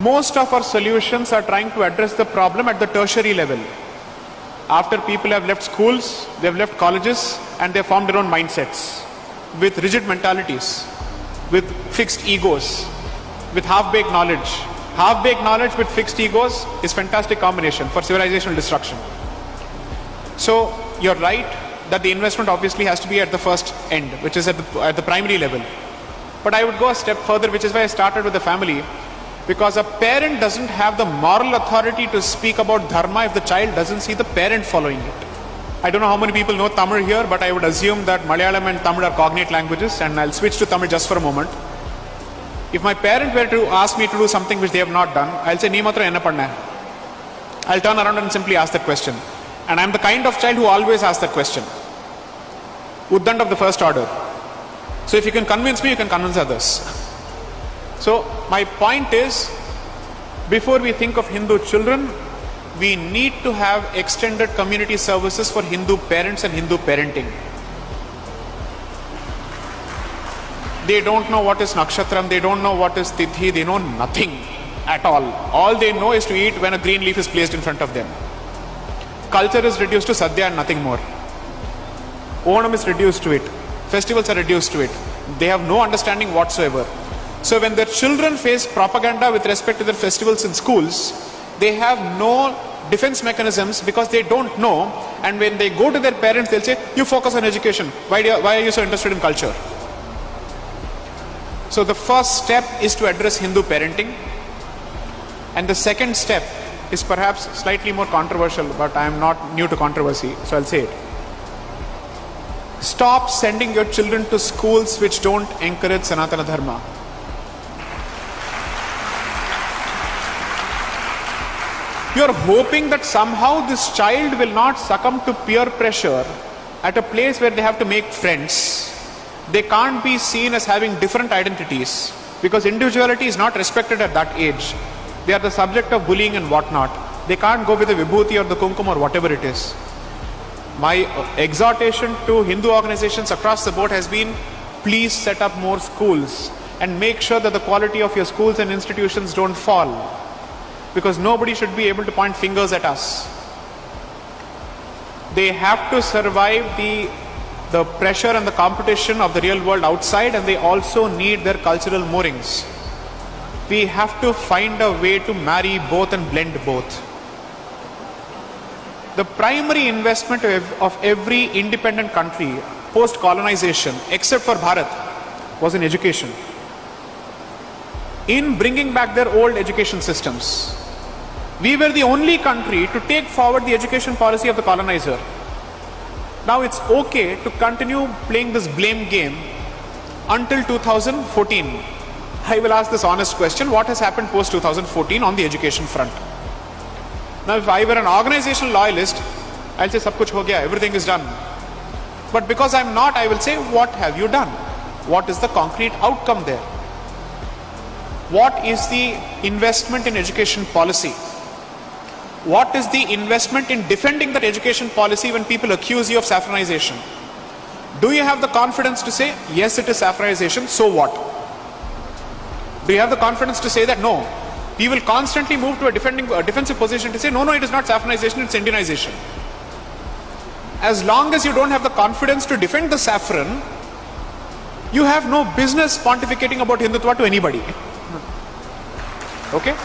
Most of our solutions are trying to address the problem at the tertiary level. After people have left schools, they have left colleges, and they have formed their own mindsets with rigid mentalities, with fixed egos, with half-baked knowledge. Half-baked knowledge with fixed egos is fantastic combination for civilizational destruction. So you're right that the investment obviously has to be at the first end, which is at the primary level. But I would go a step further, which is why I started with the family. Because a parent doesn't have the moral authority to speak about dharma if the child doesn't see the parent following it. I don't know how many people know Tamil here, but I would assume that Malayalam and Tamil are cognate languages, and I'll switch to Tamil just for a moment. If my parent were to ask me to do something which they have not done, I'll say, "Nee matra enna panna?" I'll turn around and simply ask that question. And I'm the kind of child who always asks that question. Uddand of the first order. So if you can convince me, you can convince others. So my point is, before we think of Hindu children, we need to have extended community services for Hindu parents and Hindu parenting. They don't know what is Nakshatram, they don't know what is Tithi, they know nothing at all. All they know is to eat when a green leaf is placed in front of them. Culture is reduced to Sadhya and nothing more. Onam is reduced to it. Festivals are reduced to it. They have no understanding whatsoever. So when their children face propaganda with respect to their festivals in schools, they have no defense mechanisms because they don't know. And when they go to their parents, they'll say, "You focus on education. Why are you so interested in culture?" So the first step is to address Hindu parenting. And the second step is perhaps slightly more controversial, but I am not new to controversy, so I'll say it. Stop sending your children to schools which don't encourage Sanatana Dharma. You're hoping that somehow this child will not succumb to peer pressure at a place where they have to make friends. They can't be seen as having different identities because individuality is not respected at that age. They are the subject of bullying and whatnot. They can't go with the vibhuti or the kumkum or whatever it is. My exhortation to Hindu organizations across the board has been, please set up more schools and make sure that the quality of your schools and institutions don't fall. Because nobody should be able to point fingers at us. They have to survive the pressure and the competition of the real world outside, and they also need their cultural moorings. We have to find a way to marry both and blend both. The primary investment of every independent country post-colonization, except for Bharat, was in education. In bringing back their old education systems. We were the only country to take forward the education policy of the colonizer. Now it's okay to continue playing this blame game until 2014. I will ask this honest question, what has happened post 2014 on the education front? Now if I were an organizational loyalist, I'll say sab kuch ho gaya, everything is done. But because I'm not, I will say, what have you done? What is the concrete outcome there? What is the investment in education policy? What is the investment in defending that education policy when people accuse you of saffronization? Do you have the confidence to say, yes, it is saffronization, so what? Do you have the confidence to say that, no, we will constantly move to a defensive position to say, no, it is not saffronization, it's Indianization. As long as you don't have the confidence to defend the saffron, you have no business pontificating about Hindutva to anybody. Okay?